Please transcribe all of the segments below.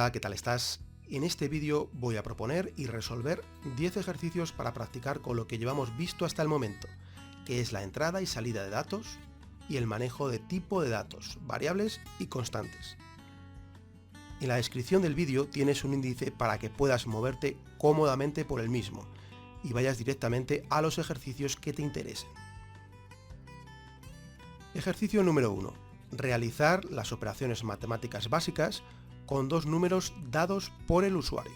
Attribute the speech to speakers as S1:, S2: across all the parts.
S1: Hola, ¿qué tal estás? En este vídeo voy a proponer y resolver 10 ejercicios para practicar con lo que llevamos visto hasta el momento, que es la entrada y salida de datos y el manejo de tipo de datos, variables y constantes. En la descripción del vídeo tienes un índice para que puedas moverte cómodamente por el mismo y vayas directamente a los ejercicios que te interesen. Ejercicio número 1. Realizar las operaciones matemáticas básicas con dos números dados por el usuario.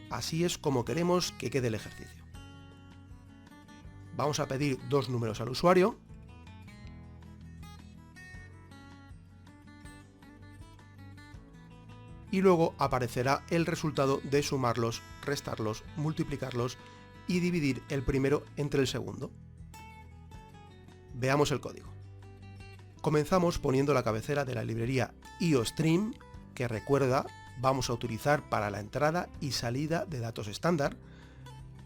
S1: Así es como queremos que quede el ejercicio. Vamos a pedir dos números al usuario. Y luego aparecerá el resultado de sumarlos, restarlos, multiplicarlos y dividir el primero entre el segundo. Veamos el código. Comenzamos poniendo la cabecera de la librería IOStream, que recuerda vamos a utilizar para la entrada y salida de datos estándar,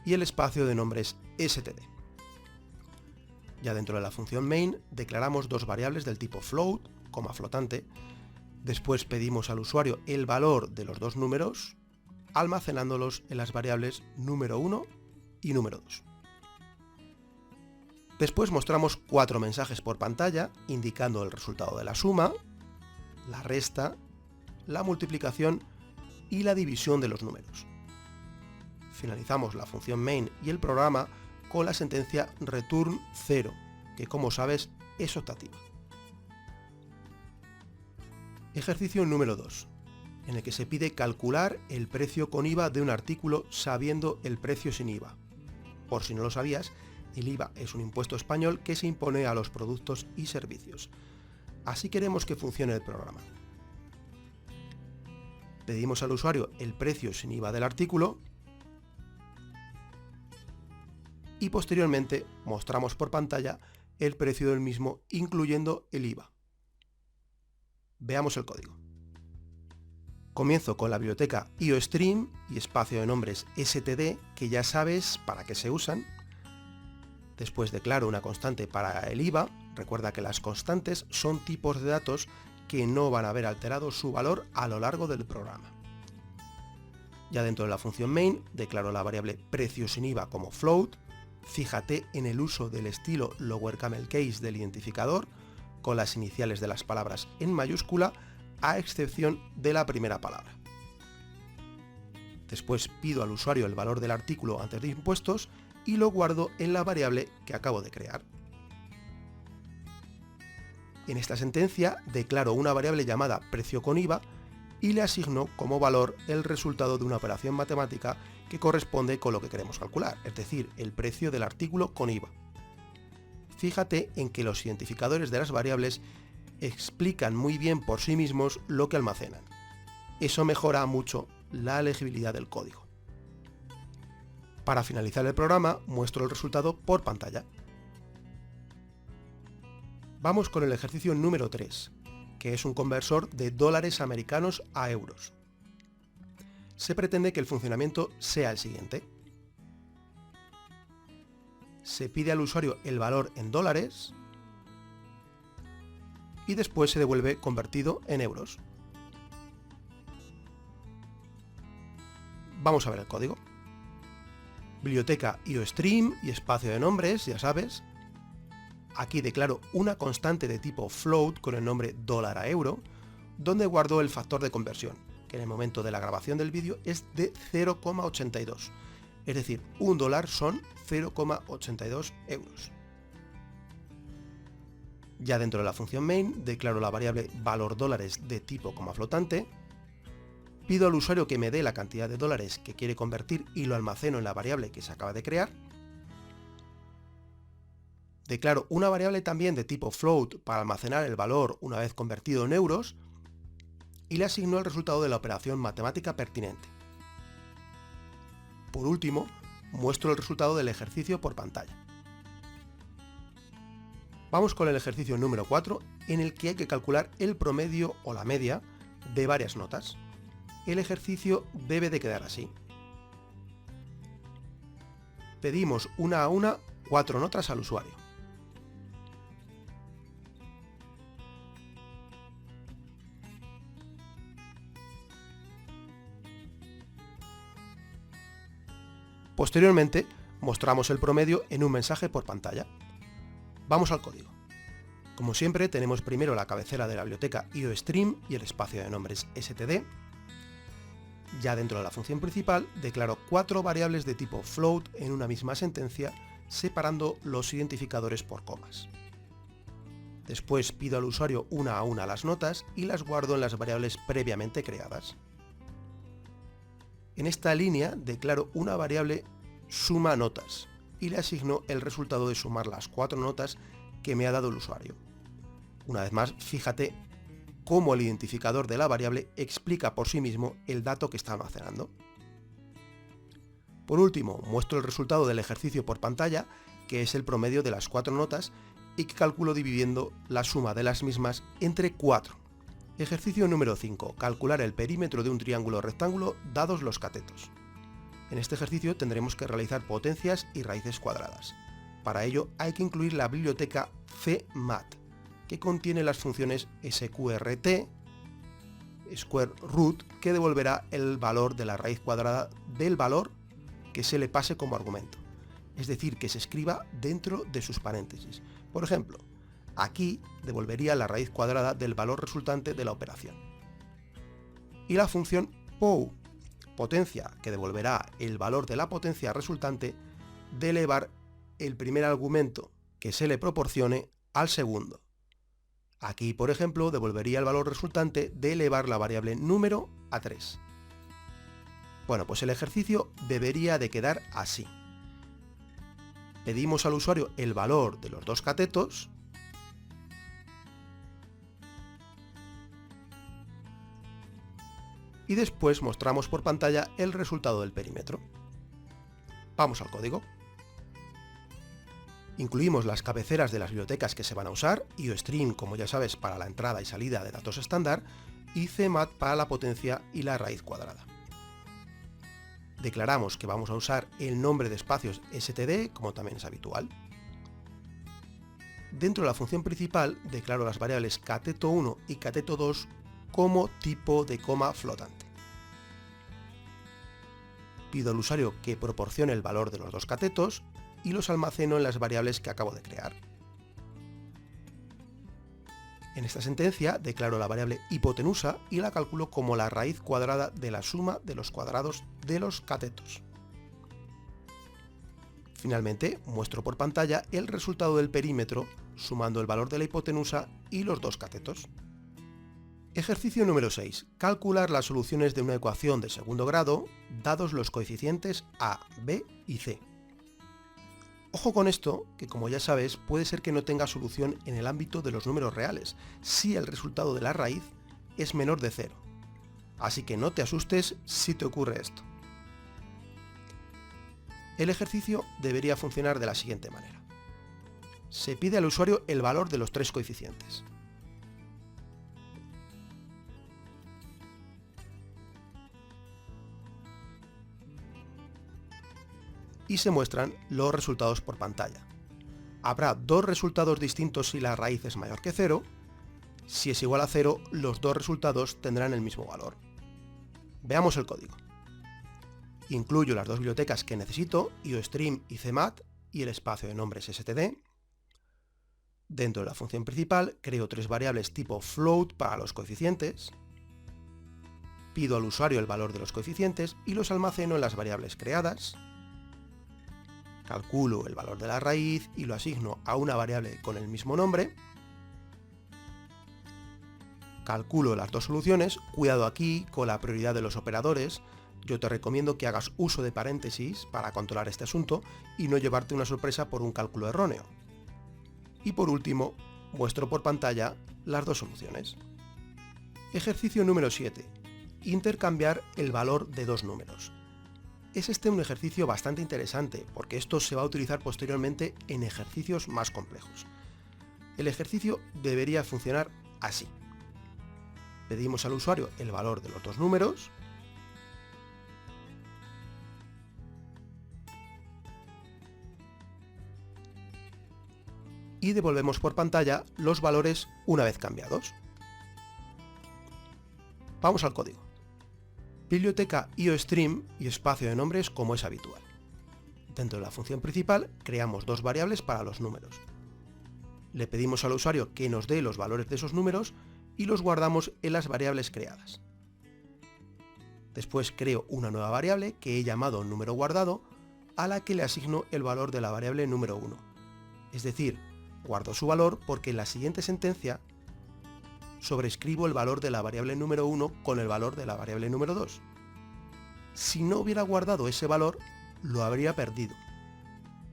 S1: y el espacio de nombres std. Ya dentro de la función main declaramos dos variables del tipo float, flotante. Después pedimos al usuario el valor de los dos números, almacenándolos en las variables número 1 y número 2. Después mostramos 4 mensajes por pantalla indicando el resultado de la suma, la resta, la multiplicación y la división de los números. Finalizamos la función main y el programa con la sentencia return 0, que como sabes es optativa. Ejercicio número 2, en el que se pide calcular el precio con IVA de un artículo sabiendo el precio sin IVA. Por si no lo sabías, el IVA es un impuesto español que se impone a los productos y servicios. Así queremos que funcione el programa. Pedimos al usuario el precio sin IVA del artículo y posteriormente mostramos por pantalla el precio del mismo incluyendo el IVA. Veamos el código. Comienzo con la biblioteca IOStream y espacio de nombres std, que ya sabes para qué se usan. Después declaro una constante para el IVA. Recuerda que las constantes son tipos de datos que no van a haber alterado su valor a lo largo del programa. Ya dentro de la función main declaro la variable precio sin IVA como float. Fíjate en el uso del estilo lower camel case del identificador, con las iniciales de las palabras en mayúscula, a excepción de la primera palabra. Después pido al usuario el valor del artículo antes de impuestos y lo guardo en la variable que acabo de crear. En esta sentencia declaro una variable llamada precio con IVA y le asigno como valor el resultado de una operación matemática que corresponde con lo que queremos calcular, es decir, el precio del artículo con IVA. Fíjate en que los identificadores de las variables explican muy bien por sí mismos lo que almacenan. Eso mejora mucho la legibilidad del código. Para finalizar el programa, muestro el resultado por pantalla. Vamos con el ejercicio número 3, que es un conversor de dólares americanos a euros. Se pretende que el funcionamiento sea el siguiente. Se pide al usuario el valor en dólares y después se devuelve convertido en euros. Vamos a ver el código. Biblioteca IOStream y espacio de nombres, ya sabes. Aquí declaro una constante de tipo float con el nombre dólar a euro, donde guardo el factor de conversión, que en el momento de la grabación del vídeo es de 0,82. Es decir, un dólar son 0,82 euros. Ya dentro de la función main declaro la variable valor dólares de tipo flotante. Pido al usuario que me dé la cantidad de dólares que quiere convertir y lo almaceno en la variable que se acaba de crear. Declaro una variable también de tipo float para almacenar el valor una vez convertido en euros y le asigno el resultado de la operación matemática pertinente. Por último, muestro el resultado del ejercicio por pantalla. Vamos con el ejercicio número 4, en el que hay que calcular el promedio o la media de varias notas. El ejercicio debe de quedar así. Pedimos una a una 4 notas al usuario. Posteriormente, mostramos el promedio en un mensaje por pantalla. Vamos al código. Como siempre, tenemos primero la cabecera de la biblioteca IOStream y el espacio de nombres std. Ya dentro de la función principal, declaro 4 variables de tipo float en una misma sentencia, separando los identificadores por comas. Después pido al usuario una a una las notas y las guardo en las variables previamente creadas. En esta línea declaro una variable suma notas y le asigno el resultado de sumar las 4 notas que me ha dado el usuario. Una vez más, fíjate cómo el identificador de la variable explica por sí mismo el dato que está almacenando. Por último, muestro el resultado del ejercicio por pantalla, que es el promedio de las 4 notas y que calculo dividiendo la suma de las mismas entre 4. Ejercicio número 5. Calcular el perímetro de un triángulo rectángulo dados los catetos. En este ejercicio tendremos que realizar potencias y raíces cuadradas. Para ello hay que incluir la biblioteca cmat, que contiene las funciones sqrt, square root, que devolverá el valor de la raíz cuadrada del valor que se le pase como argumento, es decir, que se escriba dentro de sus paréntesis. Por ejemplo, aquí devolvería la raíz cuadrada del valor resultante de la operación. Y la función pow, potencia, que devolverá el valor de la potencia resultante de elevar el primer argumento que se le proporcione al segundo. Aquí, por ejemplo, devolvería el valor resultante de elevar la variable número a 3. Bueno, pues el ejercicio debería de quedar así. Pedimos al usuario el valor de los 2 catetos y después mostramos por pantalla el resultado del perímetro. Vamos al código. Incluimos las cabeceras de las bibliotecas que se van a usar, IOStream, como ya sabes, para la entrada y salida de datos estándar, y cmat para la potencia y la raíz cuadrada. Declaramos que vamos a usar el nombre de espacios std, como también es habitual. Dentro de la función principal declaro las variables cateto1 y cateto2 como tipo de coma flotante. Pido al usuario que proporcione el valor de los 2 catetos y los almaceno en las variables que acabo de crear. En esta sentencia declaro la variable hipotenusa y la calculo como la raíz cuadrada de la suma de los cuadrados de los catetos. Finalmente, muestro por pantalla el resultado del perímetro sumando el valor de la hipotenusa y los 2 catetos. Ejercicio número 6. Calcular las soluciones de una ecuación de segundo grado dados los coeficientes a, b y c. Ojo con esto, que como ya sabes, puede ser que no tenga solución en el ámbito de los números reales, si el resultado de la raíz es menor de 0. Así que no te asustes si te ocurre esto. El ejercicio debería funcionar de la siguiente manera. Se pide al usuario el valor de los 3 coeficientes. Y se muestran los resultados por pantalla. Habrá 2 resultados distintos si la raíz es mayor que 0. Si es igual a 0, los 2 resultados tendrán el mismo valor. Veamos el código. Incluyo las 2 bibliotecas que necesito, IOStream y cmat, y el espacio de nombres std. Dentro de la función principal creo 3 variables tipo float para los coeficientes. Pido al usuario el valor de los coeficientes y los almaceno en las variables creadas. Calculo el valor de la raíz y lo asigno a una variable con el mismo nombre. Calculo las 2 soluciones, cuidado aquí con la prioridad de los operadores. Yo te recomiendo que hagas uso de paréntesis para controlar este asunto y no llevarte una sorpresa por un cálculo erróneo. Y por último, muestro por pantalla las 2 soluciones. Ejercicio número 7. Intercambiar el valor de 2 números. Es este un ejercicio bastante interesante, porque esto se va a utilizar posteriormente en ejercicios más complejos. El ejercicio debería funcionar así. Pedimos al usuario el valor de los 2 números, y devolvemos por pantalla los valores una vez cambiados. Vamos al código. Biblioteca IOStream y espacio de nombres como es habitual. Dentro de la función principal creamos dos variables para los números. Le pedimos al usuario que nos dé los valores de esos números y los guardamos en las variables creadas. Después creo una nueva variable que he llamado número guardado, a la que le asigno el valor de la variable número 1. Es decir, guardo su valor porque en la siguiente sentencia sobrescribo el valor de la variable número 1 con el valor de la variable número 2. Si no hubiera guardado ese valor, lo habría perdido.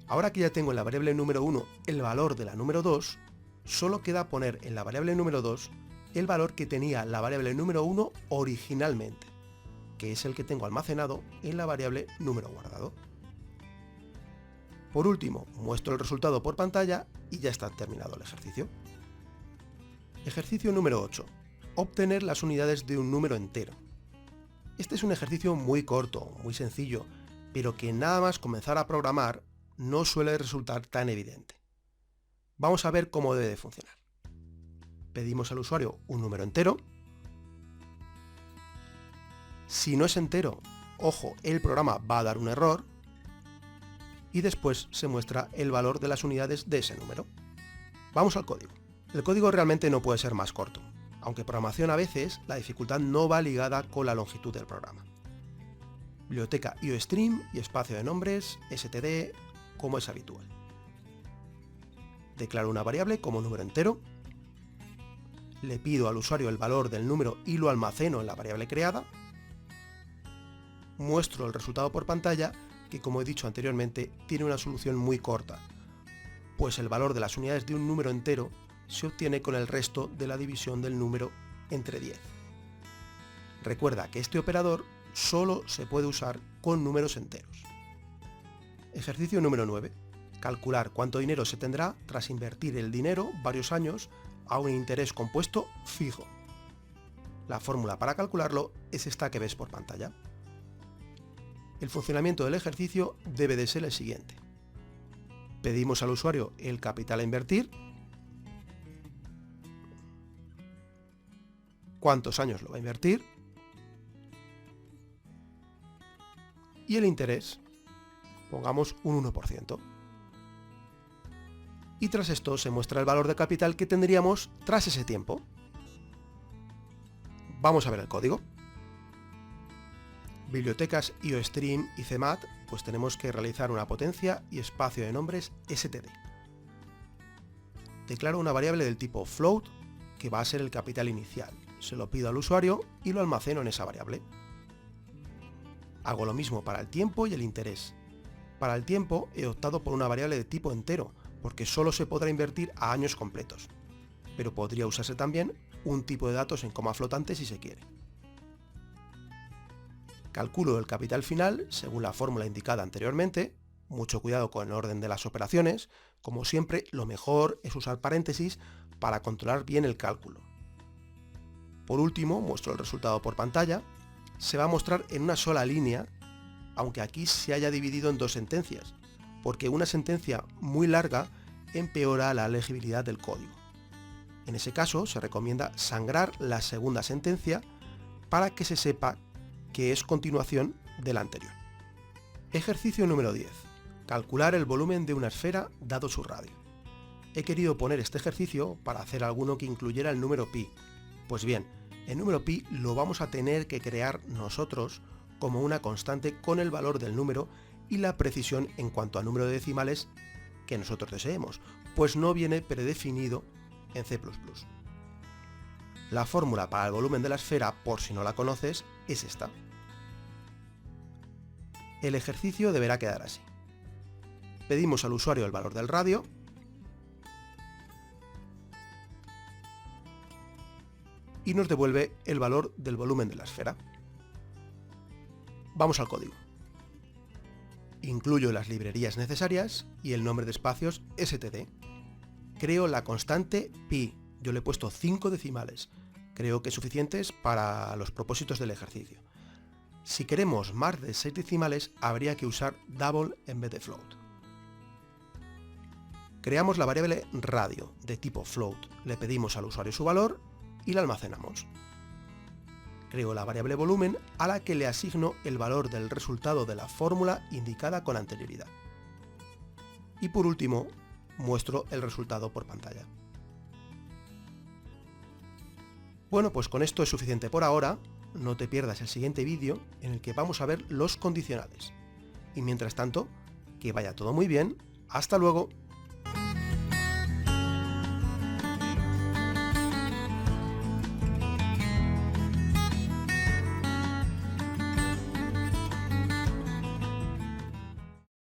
S1: Ahora que ya tengo en la variable número 1 el valor de la número 2, solo queda poner en la variable número 2 el valor que tenía la variable número 1 originalmente, que es el que tengo almacenado en la variable número guardado. Por último, muestro el resultado por pantalla y ya está terminado el ejercicio. Ejercicio número 8. Obtener las unidades de un número entero. Este es un ejercicio muy corto, muy sencillo, pero que nada más comenzar a programar no suele resultar tan evidente. Vamos a ver cómo debe de funcionar. Pedimos al usuario un número entero. Si no es entero, ojo, el programa va a dar un error. Y después se muestra el valor de las unidades de ese número. Vamos al código. El código realmente no puede ser más corto, aunque en programación a veces la dificultad no va ligada con la longitud del programa. Biblioteca IOStream y espacio de nombres, std, como es habitual. Declaro una variable como número entero. Le pido al usuario el valor del número y lo almaceno en la variable creada. Muestro el resultado por pantalla, que como he dicho anteriormente tiene una solución muy corta, pues el valor de las unidades de un número entero se obtiene con el resto de la división del número entre 10. Recuerda que este operador solo se puede usar con números enteros. Ejercicio número 9. Calcular cuánto dinero se tendrá tras invertir el dinero varios años a un interés compuesto fijo. La fórmula para calcularlo es esta que ves por pantalla. El funcionamiento del ejercicio debe de ser el siguiente. Pedimos al usuario el capital a invertir, cuántos años lo va a invertir y el interés, pongamos un 1%. Y tras esto se muestra el valor de capital que tendríamos tras ese tiempo. Vamos a ver el código. Bibliotecas IOStream y CMAT, pues tenemos que realizar una potencia y espacio de nombres std. Declaro una variable del tipo float, que va a ser el capital inicial. Se lo pido al usuario y lo almaceno en esa variable. Hago lo mismo para el tiempo y el interés. Para el tiempo he optado por una variable de tipo entero, porque solo se podrá invertir a años completos, pero podría usarse también un tipo de datos en coma flotante si se quiere. Calculo el capital final según la fórmula indicada anteriormente. Mucho cuidado con el orden de las operaciones. Como siempre, lo mejor es usar paréntesis para controlar bien el cálculo. Por último, muestro el resultado por pantalla. Se va a mostrar en una sola línea, aunque aquí se haya dividido en dos sentencias, porque una sentencia muy larga empeora la legibilidad del código. En ese caso, se recomienda sangrar la segunda sentencia para que se sepa que es continuación de la anterior. Ejercicio número 10. Calcular el volumen de una esfera dado su radio. He querido poner este ejercicio para hacer alguno que incluyera el número pi. Pues bien, el número pi lo vamos a tener que crear nosotros como una constante con el valor del número y la precisión en cuanto a número de decimales que nosotros deseemos, pues no viene predefinido en C++. La fórmula para el volumen de la esfera, por si no la conoces, es esta. El ejercicio deberá quedar así. Pedimos al usuario el valor del radio y nos devuelve el valor del volumen de la esfera. Vamos al código. Incluyo las librerías necesarias y el nombre de espacios std. Creo la constante pi. Yo le he puesto 5 decimales. Creo que suficientes para los propósitos del ejercicio. Si queremos más de 6 decimales, habría que usar double en vez de float. Creamos la variable radio de tipo float. Le pedimos al usuario su valor y la almacenamos. Creo la variable volumen a la que le asigno el valor del resultado de la fórmula indicada con anterioridad. y por último muestro el resultado por pantalla. Bueno, pues con esto es suficiente por ahora. No te pierdas el siguiente vídeo en el que vamos a ver los condicionales. Y mientras tanto, que vaya todo muy bien. ¡Hasta luego!